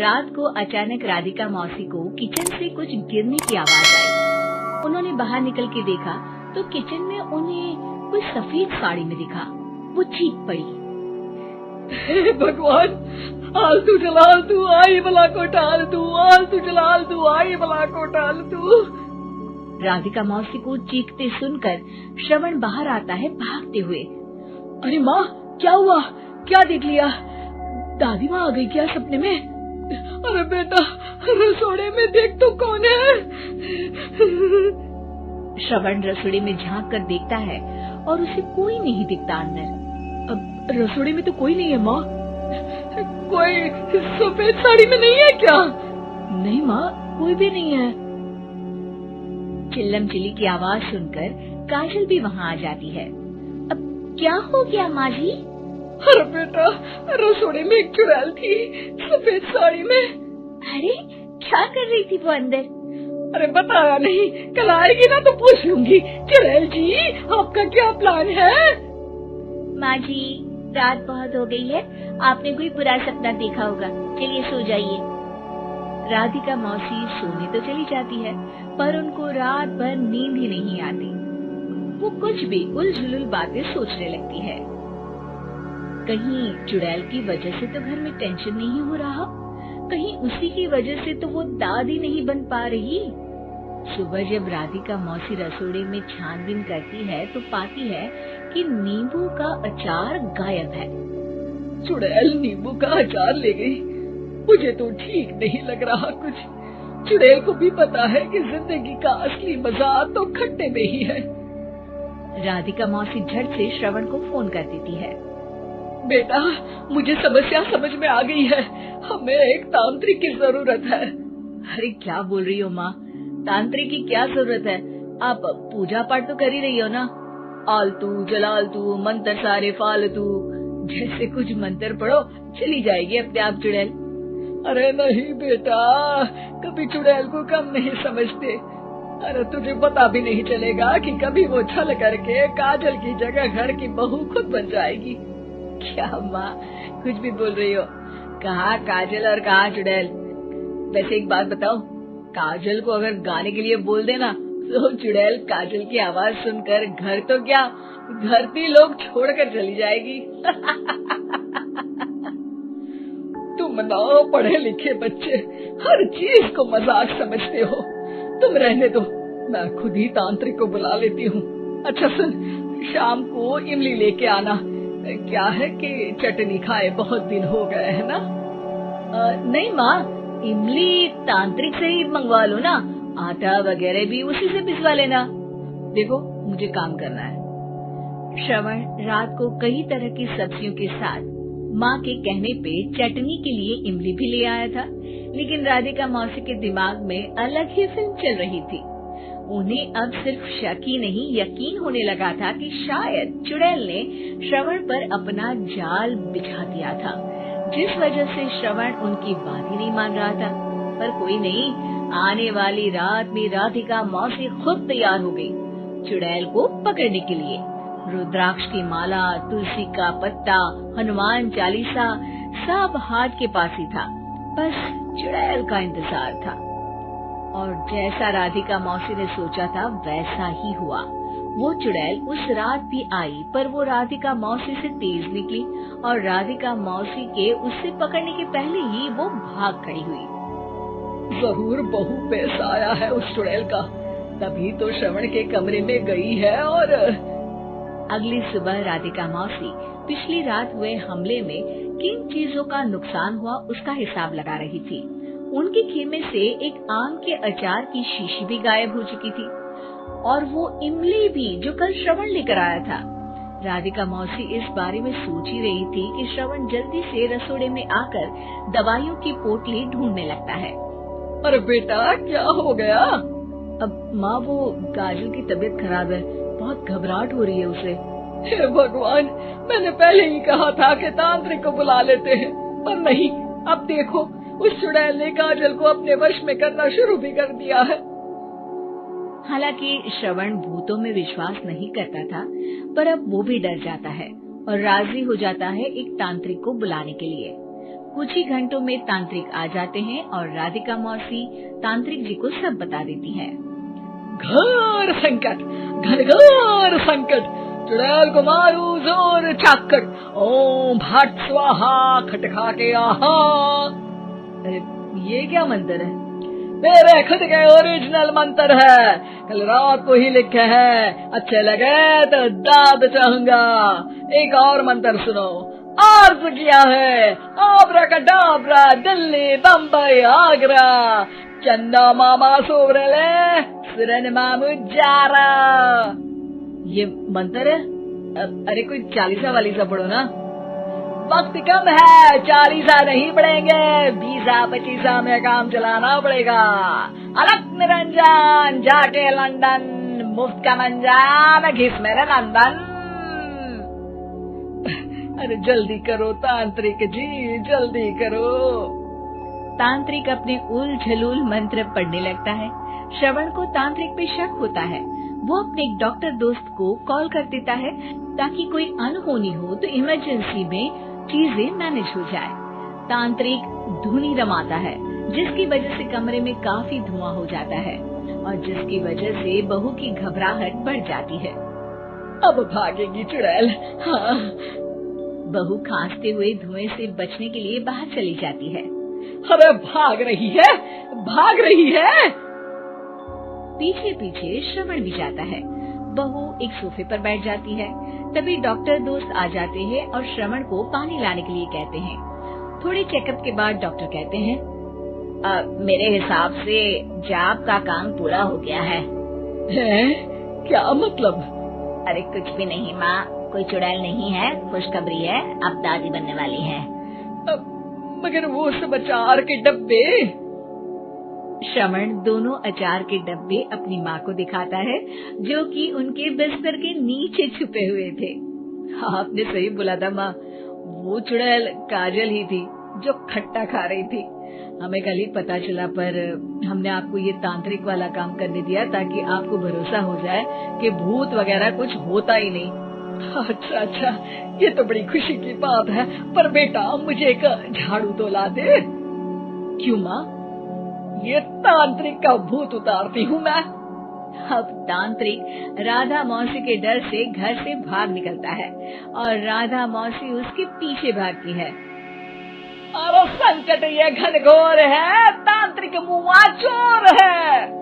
रात को अचानक राधिका मौसी को किचन से कुछ गिरने की आवाज आई। उन्होंने बाहर निकल के देखा तो किचन में उन्हें कोई सफेद साड़ी में दिखा। वो चीख पड़ी, हे भगवान, आलतू जलाल तू आई बला को टाल तू, आलतू जलाल तू आई बला को टाल तू। राधिका मौसी को चीखते सुनकर श्रवण बाहर आता है भागते हुए। अरे माँ, क्या हुआ? क्या देख लिया? दादी माँ आ गई क्या सपने में? अरे बेटा, रसोड़े में देख तो कौन है? श्रवण रसोड़े में झांक कर देखता है और उसे कोई नहीं दिखता अंदर। अब रसोड़े में तो कोई नहीं है माँ। कोई सफेद साड़ी में नहीं है क्या? नहीं माँ, कोई भी नहीं है। चिल्लम चिल्ली की आवाज सुनकर काजल भी वहाँ आ जाती है। अब क्या हो गया माँ जी? अरे बेटा, रसोड़े में एक चुड़ैल थी सफेद साड़ी में। अरे क्या कर रही थी वो अंदर? अरे बताया नहीं, कल आएगी ना तो पूछ लूंगी। चुड़ैल जी, आपका क्या प्लान है? माँ जी, रात बहुत हो गई है, आपने कोई बुरा सपना देखा होगा, चलिए सो जाइए। राधिका मौसी सोने तो चली जाती है पर उनको रात भर नींद ही नहीं आती। वो कुछ भी उलझुल बातें सोचने लगती है। कहीं चुड़ैल की वजह से तो घर में टेंशन नहीं हो रहा, कहीं उसी की वजह से तो वो दादी नहीं बन पा रही। सुबह जब राधिका मौसी रसोड़े में छानबीन करती है तो पाती है कि नींबू का अचार गायब है। चुड़ैल नींबू का अचार ले गई? मुझे तो ठीक नहीं लग रहा कुछ। चुड़ैल को भी पता है कि जिंदगी का असली मजा तो खट्टे में ही है। राधिका मौसी झट से श्रवण को फोन कर देती है। बेटा, मुझे समस्या समझ में आ गई है, हमें एक तांत्रिक की जरूरत है। अरे क्या बोल रही हो माँ, तांत्रिक की क्या जरूरत है? आप पूजा पाठ तो कर ही रही हो ना। आलतू जलालतू मंत्र सारे फालतू जैसे कुछ मंत्र पढ़ो, चली जाएगी अपने आप चुड़ैल। अरे नहीं बेटा, कभी चुड़ैल को कम नहीं समझते। अरे तुझे पता भी नहीं चलेगा कि कभी वो छल करके काजल की जगह घर की बहू खुद बन जाएगी। क्या माँ, कुछ भी बोल रही हो? कहाँ काजल और कहाँ चुड़ैल? वैसे एक बात बताओ, काजल को अगर गाने के लिए बोल देना तो चुड़ैल काजल की आवाज सुनकर घर तो क्या धरती लोग छोड़कर चली जाएगी। तुम ना पढ़े लिखे बच्चे हर चीज को मजाक समझते हो। तुम रहने दो, मैं खुद ही तांत्रिक को बुला लेती हूँ। अच्छा सुन, शाम को इमली लेके आना। क्या है कि चटनी खाए बहुत दिन हो गए है ना? नहीं माँ, इमली तांत्रिक से ही मंगवा लो ना, आटा वगैरह भी उसी से पिसवा लेना। देखो मुझे काम करना है। श्रवण रात को कई तरह की सब्जियों के साथ माँ के कहने पे चटनी के लिए इमली भी ले आया था, लेकिन राधिका मौसी के दिमाग में अलग ही फिल्म चल रही थी। उन्हें अब सिर्फ शक ही नहीं यकीन होने लगा था कि शायद चुड़ैल ने श्रवण पर अपना जाल बिछा दिया था, जिस वजह से श्रवण उनकी बात ही नहीं मान रहा था। पर कोई नहीं, आने वाली रात में राधिका मौसी खुद तैयार हो गई चुड़ैल को पकड़ने के लिए। रुद्राक्ष की माला, तुलसी का पत्ता, हनुमान चालीसा सब हाथ के पास ही था, बस चुड़ैल का इंतजार था। और जैसा राधिका मौसी ने सोचा था वैसा ही हुआ। वो चुड़ैल उस रात भी आई, पर वो राधिका मौसी से तेज निकली और राधिका मौसी के उससे पकड़ने के पहले ही वो भाग खड़ी हुई। जरूर बहू पेश आया है उस चुड़ैल का, तभी तो श्रवण के कमरे में गई है। और अगली सुबह राधिका मौसी पिछली रात हुए हमले में किन चीजों का नुकसान हुआ उसका हिसाब लगा रही थी। उनके खेमे से एक आम के अचार की शीशी भी गायब हो चुकी थी और वो इमली भी जो कल श्रवण लेकर आया था। राधिका मौसी इस बारे में सोच ही रही थी कि श्रवण जल्दी से रसोड़े में आकर दवाइयों की पोटली ढूंढने लगता है। अरे बेटा, क्या हो गया? अब माँ, वो काजल की तबीयत खराब है, बहुत घबराहट हो रही है उसे। हे भगवान, मैंने पहले ही कहा था कि तांत्रिक को बुला लेते हैं, पर नहीं। अब देखो, उस चुड़ैल ने काजल को अपने वश में करना शुरू भी कर दिया है। हालांकि श्रवण भूतों में विश्वास नहीं करता था, पर अब वो भी डर जाता है और राजी हो जाता है एक तांत्रिक को बुलाने के लिए। कुछ ही घंटों में तांत्रिक आ जाते हैं और राधिका मौसी तांत्रिक जी को सब बता देती है। घोर संकट, घनघोर संकट, चुड़ैल को मारू जोर चाकट, ओम भट स्वाहा खटखा के आहा। अरे ये क्या मंत्र है? मेरे खुद के ओरिजिनल मंत्र है, कल रात को ही लिखे हैं, अच्छे लगे तो दाद चाहूंगा। एक और मंत्र सुनो, अर्ज किया है आब्राकडाब्रा, दिल्ली बम्बई आगरा, चंदा मामा सोवरले सुरन मामुजारा। ये मंत्र है? अरे कोई चालीसा वालीसा पढ़ो ना। वक्त कम है, 40 नहीं पड़ेंगे, 20-25 में काम चलाना पड़ेगा। अलग निरंजन जाके लंदन, मुफ्त का मंजान घिस मेरे नंदन। अरे जल्दी करो तांत्रिक जी, जल्दी करो। तांत्रिक अपने उल झलूल मंत्र पढ़ने लगता है। श्रवण को तांत्रिक पे शक होता है। वो अपने एक डॉक्टर दोस्त को कॉल कर देता है ताकि कोई अनहोनी हो तो इमरजेंसी में चीजें मैनेज हो जाए। तांत्रिक धुनी रमाता है जिसकी वजह से कमरे में काफी धुआं हो जाता है और जिसकी वजह से बहू की घबराहट बढ़ जाती है। अब भागेगी चुड़ैल। हाँ। बहू खांसते हुए धुएं से बचने के लिए बाहर चली जाती है। अरे भाग रही है, भाग रही है। पीछे पीछे श्रवण भी जाता है। बहू एक सोफे पर बैठ जाती है। तभी डॉक्टर दोस्त आ जाते हैं और श्रवण को पानी लाने के लिए कहते हैं। थोड़े चेकअप के बाद डॉक्टर कहते हैं, मेरे हिसाब से जाप का काम पूरा हो गया है। क्या मतलब? अरे कुछ भी नहीं माँ, कोई चुड़ैल नहीं है, खुशखबरी है, अब दादी बनने वाली है। मगर वो सब अचार के डब्बे। श्रवण दोनों अचार के डब्बे अपनी माँ को दिखाता है जो कि उनके बिस्तर के नीचे छुपे हुए थे। आपने सही बोला था माँ, वो चुड़ैल काजल ही थी जो खट्टा खा रही थी। हमें कल ही पता चला, पर हमने आपको ये तांत्रिक वाला काम करने दिया ताकि आपको भरोसा हो जाए कि भूत वगैरह कुछ होता ही नहीं। अच्छा अच्छा, ये तो बड़ी खुशी की बात है। पर बेटा मुझे एक झाड़ू तो ला दे। क्यों माँ? ये तांत्रिक का भूत उतारती हूँ मैं। अब तांत्रिक राधा मौसी के डर से घर से भाग निकलता है और राधा मौसी उसके पीछे भागती है। अरे संकट ये घनघोर है, तांत्रिक मुआ चोर है।